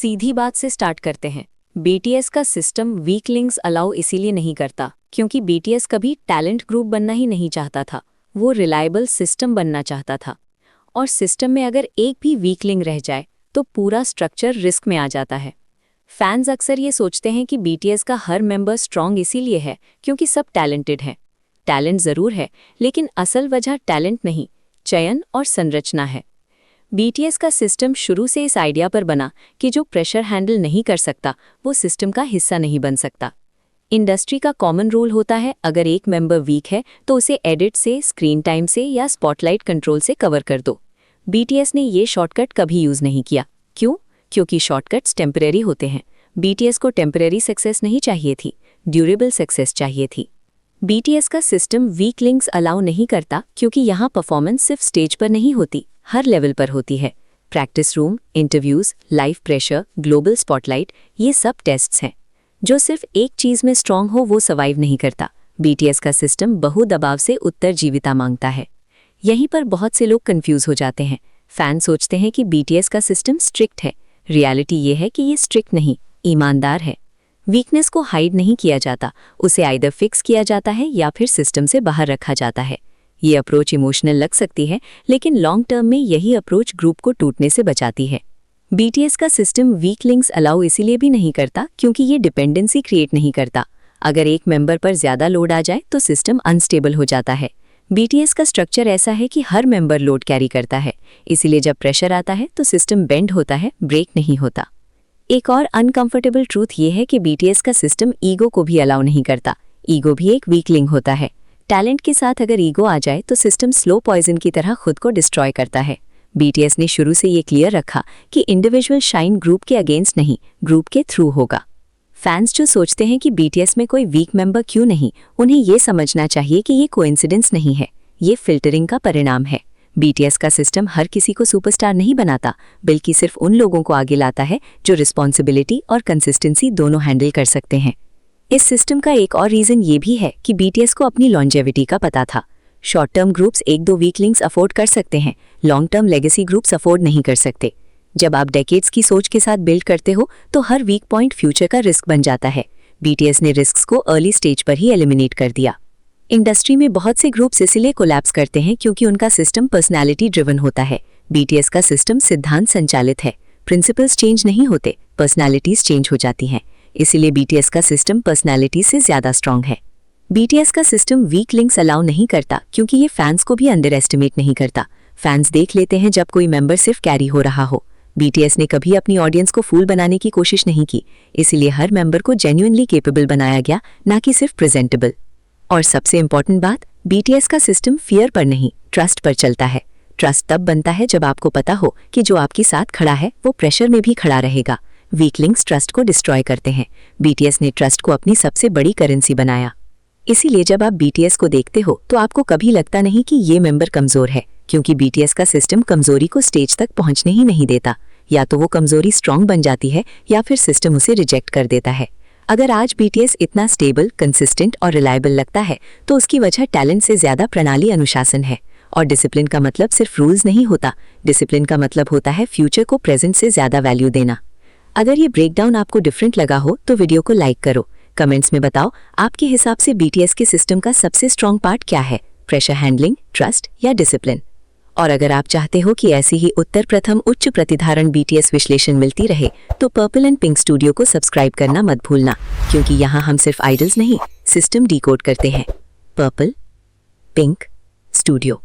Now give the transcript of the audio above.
सीधी बात से स्टार्ट करते हैं। बीटीएस का सिस्टम वीक लिंक्स अलाउ इसीलिए नहीं करता क्योंकि बीटीएस कभी टैलेंट ग्रुप बनना ही नहीं चाहता था, वो रिलायबल सिस्टम बनना चाहता था। और सिस्टम में अगर एक भी वीक लिंक रह जाए तो पूरा स्ट्रक्चर रिस्क में आ जाता है। फैंस अक्सर ये सोचते हैं कि बीटीएस का हर मेंबर स्ट्रॉन्ग इसीलिए है क्योंकि सब टैलेंटेड हैं। टैलेंट ज़रूर है, लेकिन असल वजह टैलेंट नहीं, चयन और संरचना है। बीटीएस का सिस्टम शुरू से इस आइडिया पर बना कि जो प्रेशर हैंडल नहीं कर सकता वो सिस्टम का हिस्सा नहीं बन सकता। इंडस्ट्री का कॉमन रूल होता है, अगर एक मेंबर वीक है तो उसे एडिट से, स्क्रीन टाइम से या स्पॉटलाइट कंट्रोल से कवर कर दो। बीटीएस ने ये शॉर्टकट कभी यूज़ नहीं किया। क्यों? क्योंकि शॉर्टकट्स टेम्परेरी होते हैं। बीटीएस को टेम्परेरी सक्सेस नहीं चाहिए थी, ड्यूरेबल सक्सेस चाहिए थी। बीटीएस का सिस्टम वीक लिंक्स अलाउ नहीं करता क्योंकि यहाँ परफॉर्मेंस सिर्फ स्टेज पर नहीं होती, हर लेवल पर होती है। Practice room, interviews, live pressure, global spotlight, ये सब टेस्ट्स हैं। जो सिर्फ एक चीज़ में स्ट्रांग हो वो सर्वाइव नहीं करता। बीटीएस का सिस्टम बहु दबाव से उत्तरजीविता मांगता है। यहीं पर बहुत से लोग कंफ्यूज हो जाते हैं। फैन सोचते हैं कि बीटीएस का सिस्टम स्ट्रिक्ट है। रियलिटी ये है कि ये स्ट्रिक्ट नहीं, ईमानदार है। वीकनेस को हाइड नहीं किया जाता, उसे आइदर फिक्स किया जाता है या फिर सिस्टम से बाहर रखा जाता है। ये अप्रोच इमोशनल लग सकती है, लेकिन लॉन्ग टर्म में यही अप्रोच ग्रुप को टूटने से बचाती है। बीटीएस का सिस्टम वीक लिंक्स अलाउ इसीलिए भी नहीं करता क्योंकि ये डिपेंडेंसी क्रिएट नहीं करता। अगर एक मेंबर पर ज़्यादा लोड आ जाए तो सिस्टम अनस्टेबल हो जाता है। बीटीएस का स्ट्रक्चर ऐसा है कि हर मेंबर लोड कैरी करता है, इसीलिए जब प्रेशर आता है तो सिस्टम बेंड होता है, ब्रेक नहीं होता। एक और अनकंफर्टेबल ट्रूथ ये है कि बीटीएस का सिस्टम ईगो को भी अलाउ नहीं करता। ईगो भी एक वीक लिंक होता है। टैलेंट के साथ अगर ईगो आ जाए तो सिस्टम स्लो पॉइजन की तरह खुद को डिस्ट्रॉय करता है। बीटीएस ने शुरू से ये क्लियर रखा कि इंडिविजुअल शाइन ग्रुप के अगेंस्ट नहीं, ग्रुप के थ्रू होगा। फैंस जो सोचते हैं कि बीटीएस में कोई वीक मेंबर क्यों नहीं, उन्हें ये समझना चाहिए कि ये कोइंसिडेंस नहीं है, ये फिल्टरिंग का परिणाम है। बीटीएस का सिस्टम हर किसी को सुपरस्टार नहीं बनाता, बल्कि सिर्फ उन लोगों को आगे लाता है जो रिस्पॉन्सिबिलिटी और कंसिस्टेंसी दोनों हैंडल कर सकते हैं। इस सिस्टम का एक और रीज़न ये भी है कि बीटीएस को अपनी लॉन्जेविटी का पता था। शॉर्ट टर्म ग्रुप्स एक दो वीक लिंक्स अफोर्ड कर सकते हैं, long term legacy groups afford नहीं कर सकते। जब आप डेकेड्स की सोच के साथ बिल्ड करते हो तो हर वीक पॉइंट फ्यूचर का रिस्क बन जाता है। बीटीएस ने रिस्क्स को अर्ली स्टेज पर ही एलिमिनेट कर दिया। इंडस्ट्री में बहुत से ग्रुप्स इसलिए कोलैप्स करते हैं क्योंकि उनका सिस्टम पर्सनैलिटी ड्रिवन होता है। बीटीएस का सिस्टम सिद्धांत संचालित है। प्रिंसिपल्स चेंज नहीं होते, पर्सनैलिटीज चेंज हो जाती हैं। इसीलिए बीटीएस का सिस्टम पर्सनैलिटी से ज़्यादा स्ट्रांग है। बीटीएस का सिस्टम वीक लिंक्स अलाउ नहीं करता क्योंकि ये फैंस को भी अंडर एस्टिमेट नहीं करता। फैंस देख लेते हैं जब कोई मेंबर सिर्फ कैरी हो रहा हो। बीटीएस ने कभी अपनी ऑडियंस को फूल बनाने की कोशिश नहीं की, इसीलिए हर मेंबर को जेन्युइनली केपेबल बनाया गया, ना कि सिर्फ प्रेजेंटेबल। और सबसे इंपॉर्टेंट बात, बीटीएस का सिस्टम फियर पर नहीं, ट्रस्ट पर चलता है। ट्रस्ट तब बनता है जब आपको पता हो कि जो आपके साथ खड़ा है वो प्रेशर में भी खड़ा रहेगा। वीक लिंक्स ट्रस्ट को डिस्ट्रॉय करते हैं। बीटीएस ने ट्रस्ट को अपनी सबसे बड़ी करेंसी बनाया। इसीलिए जब आप बीटीएस को देखते हो तो आपको कभी लगता नहीं कि ये मेंबर कमज़ोर है, क्योंकि बीटीएस का सिस्टम कमज़ोरी को स्टेज तक पहुंचने ही नहीं देता। या तो वो कमज़ोरी स्ट्रांग बन जाती है या फिर सिस्टम उसे रिजेक्ट कर देता है। अगर आज बीटीएस इतना स्टेबल, कंसिस्टेंट और रिलायबल लगता है तो उसकी वजह टैलेंट से ज़्यादा प्रणाली अनुशासन है। और डिसिप्लिन का मतलब सिर्फ रूल्स नहीं होता, डिसिप्लिन का मतलब होता है फ्यूचर को प्रेजेंट से ज़्यादा वैल्यू देना। अगर ये ब्रेकडाउन आपको डिफरेंट लगा हो तो वीडियो को लाइक करो। कमेंट्स में बताओ आपके हिसाब से बीटीएस के सिस्टम का सबसे स्ट्रॉन्ग पार्ट क्या है, प्रेशर हैंडलिंग, ट्रस्ट या डिसिप्लिन। और अगर आप चाहते हो कि ऐसी ही उत्तर प्रथम उच्च प्रतिधारण बीटीएस विश्लेषण मिलती रहे तो पर्पल एंड पिंक स्टूडियो को सब्सक्राइब करना मत भूलना, क्योंकि यहाँ हम सिर्फ आइडल्स नहीं, सिस्टम डिकोड करते हैं। Purple pink studio.